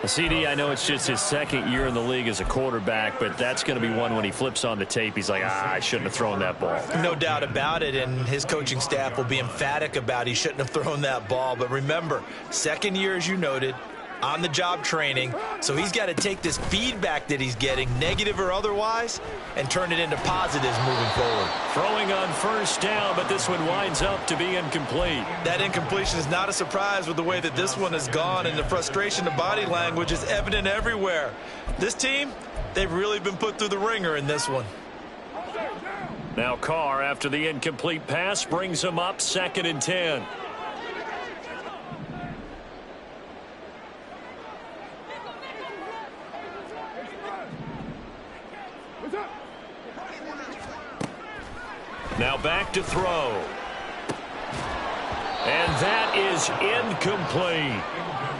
CD, I know it's just his 2nd year in the league as a quarterback, but that's going to be one when he flips on the tape. He's like, I shouldn't have thrown that ball. No doubt about it, and his coaching staff will be emphatic about he shouldn't have thrown that ball. But remember, 2nd year, as you noted, on-the-job training, so he's got to take this feedback that he's getting, negative or otherwise, and turn it into positives moving forward. Throwing on 1st down, but this one winds up to be incomplete. That incompletion is not a surprise with the way that this one has gone, and the frustration of body language is evident everywhere. This team, they've really been put through the ringer in this one. Now Carr, after the incomplete pass, brings him up 2nd and 10. Now back to throw. And that is incomplete.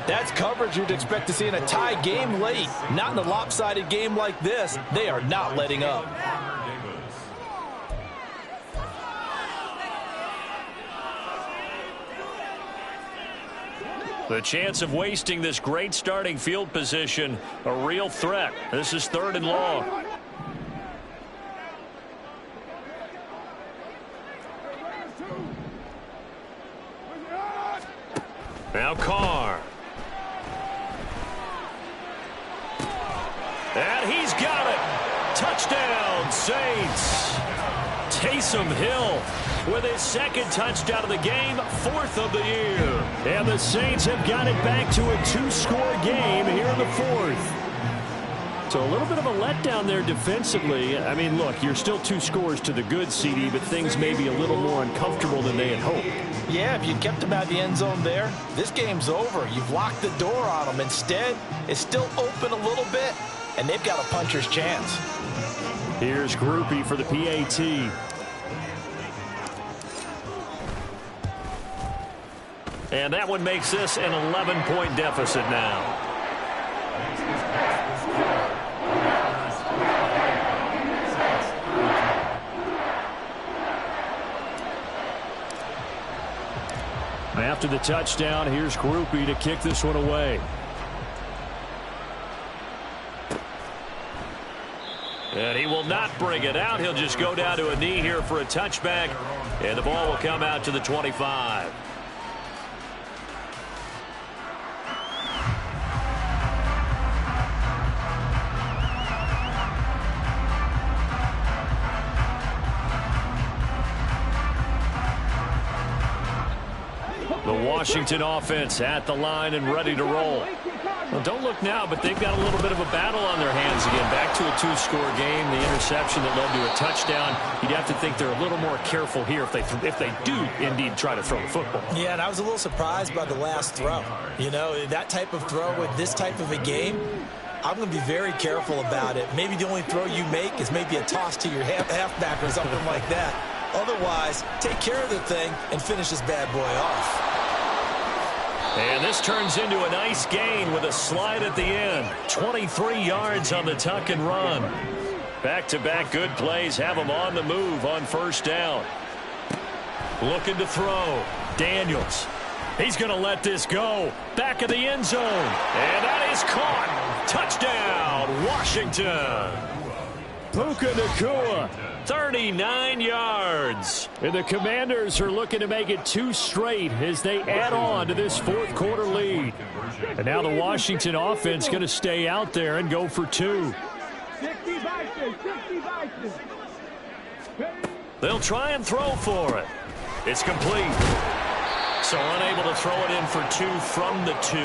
That's coverage you'd expect to see in a tie game late. Not in a lopsided game like this. They are not letting up. The chance of wasting this great starting field position, a real threat. This is 3rd and long. Now Carr. And he's got it. Touchdown, Saints. Taysom Hill with his 2nd touchdown of the game, 4th of the year. And the Saints have got it back to a 2-score game here in the 4th. So a little bit of a letdown there defensively. I mean, look, you're still 2 scores to the good, CD, but things may be a little more uncomfortable than they had hoped. Yeah, if you kept them out of the end zone there, this game's over. You've locked the door on them. Instead, it's still open a little bit, and they've got a puncher's chance. Here's Grupe for the PAT. And that one makes this an 11-point deficit now. After the touchdown, here's Groupie to kick this one away. And he will not bring it out. He'll just go down to a knee here for a touchback. And the ball will come out to the 25. The Washington offense at the line and ready to roll. Well, don't look now, but they've got a little bit of a battle on their hands again. Back to a 2-score game. The interception that led to a touchdown. You'd have to think they're a little more careful here if they do indeed try to throw the football. Yeah, and I was a little surprised by the last throw. You know, that type of throw with this type of a game, I'm going to be very careful about it. Maybe the only throw you make is maybe a toss to your halfback or something like that. Otherwise, take care of the thing and finish this bad boy off. And this turns into a nice gain with a slide at the end. 23 yards on the tuck and run. Back-to-back good plays have them on the move on first down. Looking to throw. Daniels. He's going to let this go. Back of the end zone. And that is caught. Touchdown, Washington. Puka Nacua, 39 yards. And the Commanders are looking to make it 2 straight as they add on to this fourth-quarter lead. And now the Washington offense going to stay out there and go for 2. They'll try and throw for it. It's complete. So unable to throw it in for 2 from the 2.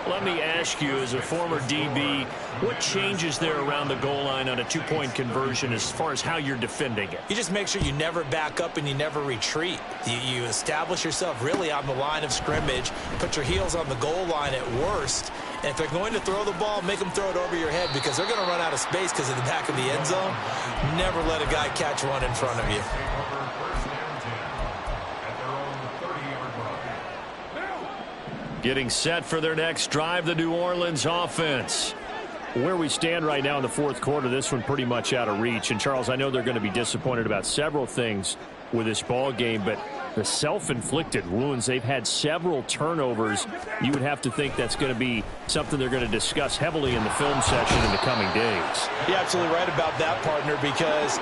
Let me ask you, as a former DB, what changes there around the goal line on a 2-point conversion as far as how you're defending it? You just make sure you never back up and you never retreat. You establish yourself really on the line of scrimmage, put your heels on the goal line at worst. And if they're going to throw the ball, make them throw it over your head because they're going to run out of space because of the back of the end zone. Never let a guy catch one in front of you. Getting set for their next drive, the New Orleans offense. Where we stand right now in the fourth quarter, this one pretty much out of reach. And, Charles, I know they're going to be disappointed about several things with this ball game, but the self-inflicted wounds, they've had several turnovers. You would have to think that's going to be something they're going to discuss heavily in the film session in the coming days. You're absolutely right about that, partner, because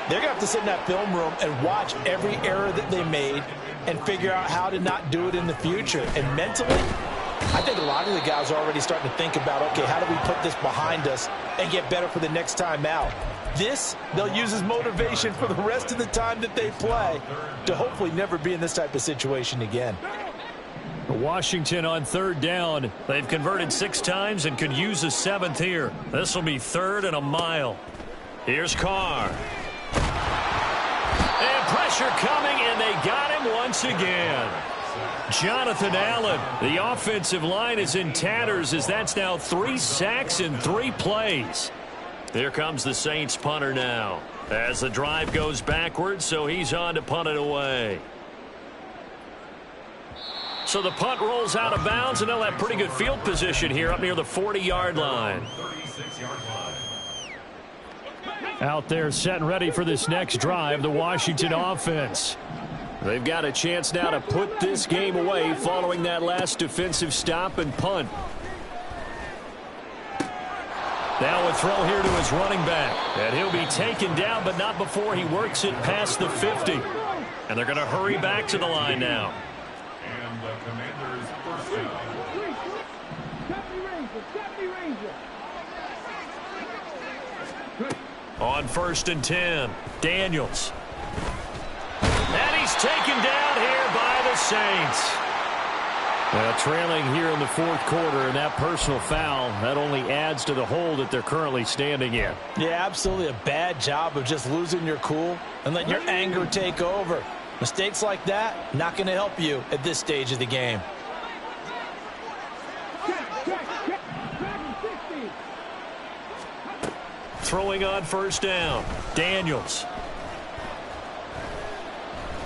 they're going to have to sit in that film room and watch every error that they made and figure out how to not do it in the future. And mentally, I think a lot of the guys are already starting to think about, okay, how do we put this behind us and get better for the next time out? This, they'll use as motivation for the rest of the time that they play to hopefully never be in this type of situation again. Washington on third down. They've converted 6 times and could use a 7th here. This will be 3rd and a mile. Here's Carr. And pressure coming, and they got him once again. Jonathan Allen, the offensive line is in tatters as that's now 3 sacks in 3 plays. Here comes the Saints punter now as the drive goes backwards, so he's on to punt it away. So the punt rolls out of bounds, and they'll have pretty good field position here up near the 40-yard line. Out there set and ready for this next drive, the Washington offense. They've got a chance now to put this game away following that last defensive stop and punt. Now a throw here to his running back. And he'll be taken down, but not before he works it past the 50. And they're going to hurry back to the line now. And the Commanders' first down. On 1st and 10, Daniels. And he's taken down here by the Saints. Trailing here in the fourth quarter, and that personal foul, that only adds to the hole that they're currently standing in. Yeah, absolutely a bad job of just losing your cool and letting your anger take over. Mistakes like that, not going to help you at this stage of the game. Throwing on 1st down, Daniels.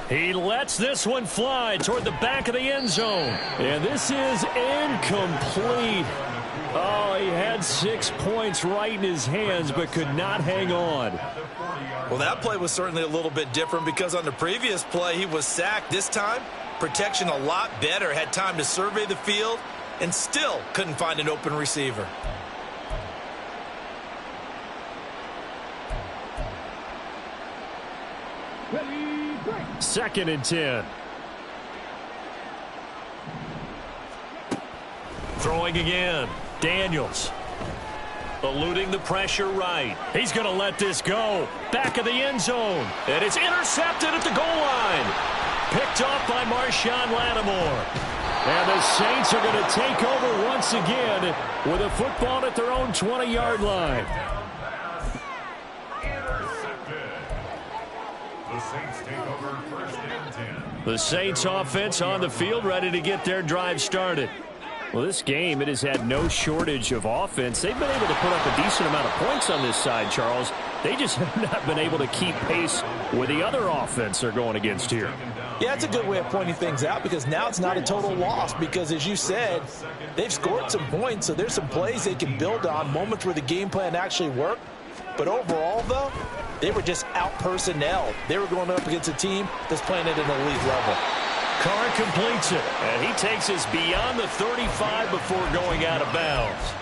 He lets this one fly toward the back of the end zone. And this is incomplete. Oh, he had 6 points right in his hands, but could not hang on. Well, that play was certainly a little bit different because on the previous play, he was sacked. This time, Protection a lot better. Had time to survey the field and still couldn't find an open receiver. Second and 10. Throwing again. Daniels. Eluding the pressure right. He's going to let this go. Back of the end zone. And it's intercepted at the goal line. Picked off by Marshawn Lattimore. And the Saints are going to take over once again with a football at their own 20-yard line. The Saints take over first and 10. The Saints offense on the field ready to get their drive started. Well, this game, it has had no shortage of offense. They've been able to put up a decent amount of points on this side, Charles. They just have not been able to keep pace with the other offense they're going against here. Yeah, it's a good way of pointing things out because now it's not a total loss because, as you said, they've scored some points, so there's some plays they can build on, moments where the game plan actually worked. But overall, though, they were just out-personnel. They were going up against a team that's playing at an elite level. Carr completes it, and he takes us beyond the 35 before going out of bounds.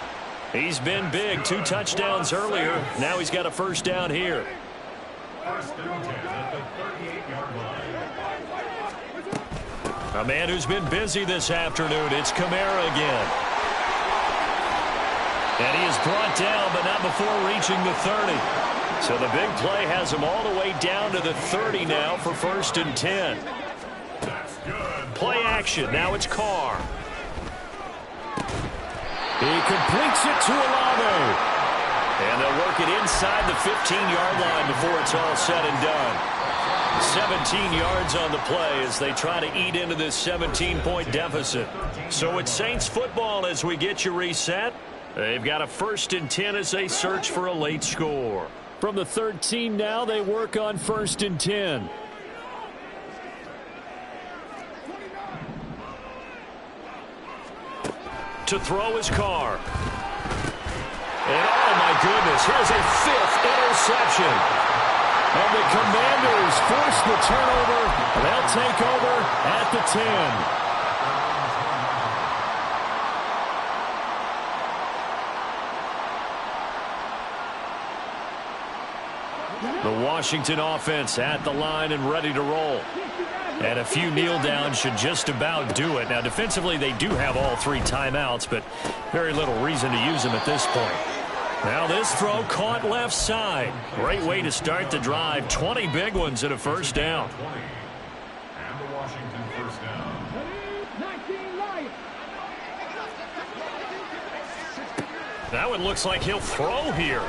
He's been big, 2 touchdowns earlier. Now he's got a first down here. First and 10 at the 38-yard line. A man who's been busy this afternoon. It's Kamara again. And he is brought down, but not before reaching the 30. So the big play has him all the way down to the 30 now for first and 10. Play action. Now it's Carr. He completes it to Olave. And they'll work it inside the 15-yard line before it's all said and done. 17 yards on the play as they try to eat into this 17-point deficit. So it's Saints football as we get you reset. They've got a first and 10 as they search for a late score. From the 13 now, they work on first and 10. To throw his Carr. And oh my goodness, here's a 5th interception. And the Commanders force the turnover. They'll take over at the 10. The Washington offense at the line and ready to roll. And a few kneel downs should just about do it. Now, defensively, they do have all 3 timeouts, but very little reason to use them at this point. Now this throw caught left side. Great way to start the drive. 20 big ones and a first down. And the Washington first down. That one looks like he'll throw here.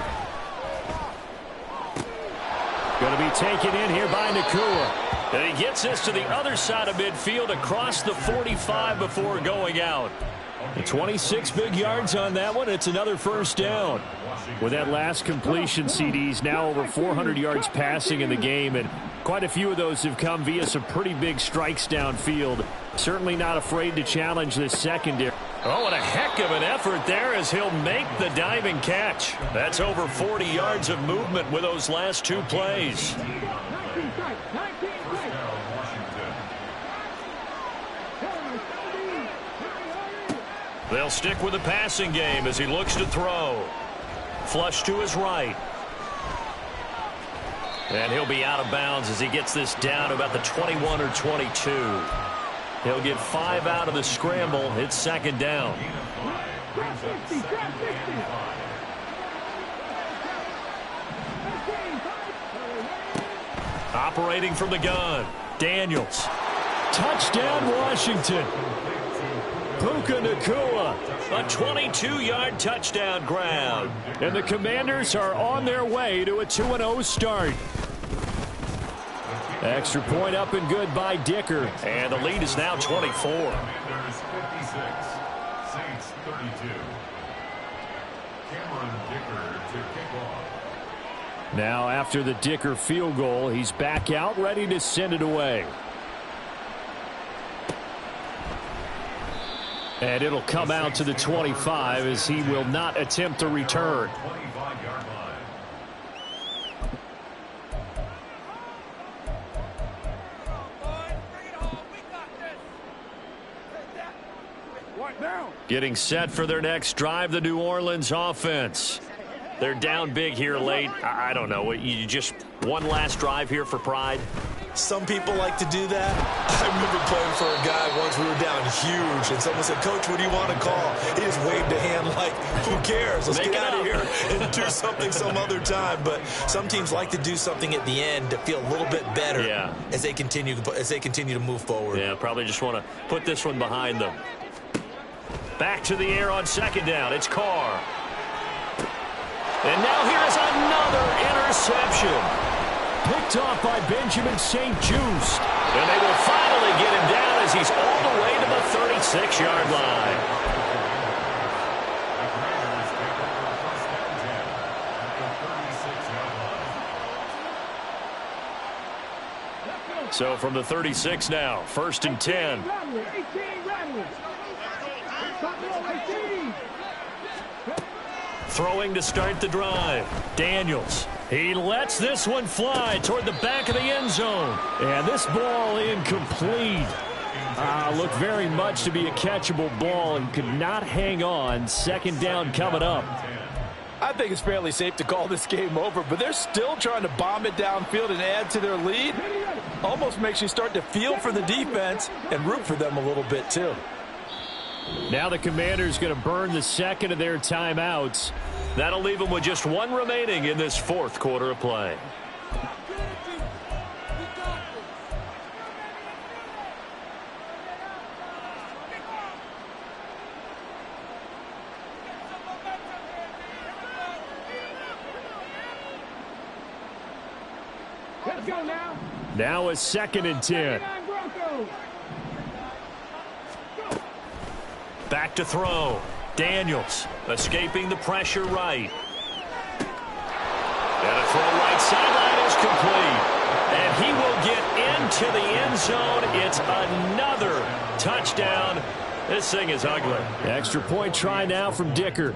Going to be taken in here by Nakua. And he gets this to the other side of midfield across the 45 before going out. 26 big yards on that one. It's another first down. With that last completion, CD's now over 400 yards passing in the game, and quite a few of those have come via some pretty big strikes downfield. Certainly not afraid to challenge this secondary. Oh, what a heck of an effort there as he'll make the diving catch. That's over 40 yards of movement with those last 2 plays. They'll stick with the passing game as he looks to throw. Flush to his right. And he'll be out of bounds as he gets this down to about the 21 or 22. He'll get 5 out of the scramble. It's second down. Operating from the gun. Daniels. Touchdown, Washington. Puka Nakua, a 22-yard touchdown grab. And the Commanders are on their way to a 2-0 start. Extra point up and good by Dicker. And the lead is now 24. Commanders 56, Saints 32. Cameron Dicker to kick off. Now after the Dicker field goal, he's back out ready to send it away. And it'll come out to the 25 as he will not attempt to return. 25-yard line. Getting set for their next drive, the New Orleans offense. They're down big here late. I don't know. You just one last drive here for pride? Some people like to do that. I remember playing for a guy once. We were down huge, and someone said, "Coach, what do you want to call?" He just waved a hand like, who cares? Let's get out of here and do something some other time. But some teams like to do something at the end to feel a little bit better as they continue to move forward. Yeah, probably just want to put this one behind them. Back to the air on second down. It's Carr. And now here's another interception. Picked off by Benjamin St. Just. And they will finally get him down as he's all the way to the 36-yard line. So from the 36 now, 1st and 10. Throwing to start the drive. Daniels. He lets this one fly toward the back of the end zone. And this ball incomplete. Looked very much to be a catchable ball and could not hang on. Second down coming up. I think it's fairly safe to call this game over, but they're still trying to bomb it downfield and add to their lead. Almost makes you start to feel for the defense and root for them a little bit too. Now the Commanders going to burn the second of their timeouts. That'll leave them with just one remaining in this fourth quarter of play. Let's go now. Now a 2nd and 10. Back to throw. Daniels escaping the pressure right. And a throw right sideline is complete. And he will get into the end zone. It's another touchdown. This thing is ugly. Extra point try now from Dicker.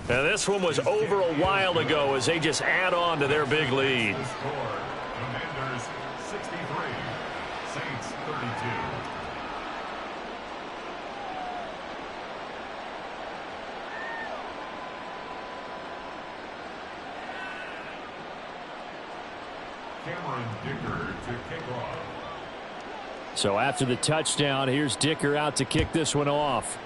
Now this one was over a while ago as they just add on to their big lead. Commanders 63, Saints 32. Cameron Dicker to kick off. So after the touchdown, here's Dicker out to kick this one off.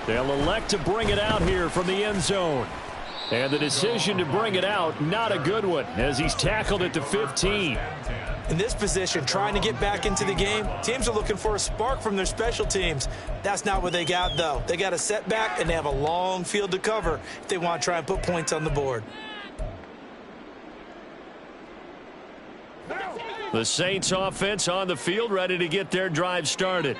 They'll elect to bring it out here from the end zone. And the decision to bring it out, not a good one, as he's tackled at the 15. In this position, trying to get back into the game, teams are looking for a spark from their special teams. That's not what they got, though. They got a setback, and they have a long field to cover if they want to try and put points on the board. The Saints offense on the field, ready to get their drive started.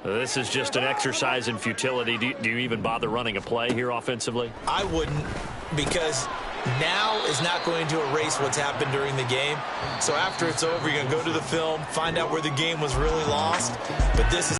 This is just an exercise in futility. Do you even bother running a play here offensively? I wouldn't, because now is not going to erase what's happened during the game. So after it's over, you're going to go to the film, find out where the game was really lost. But this is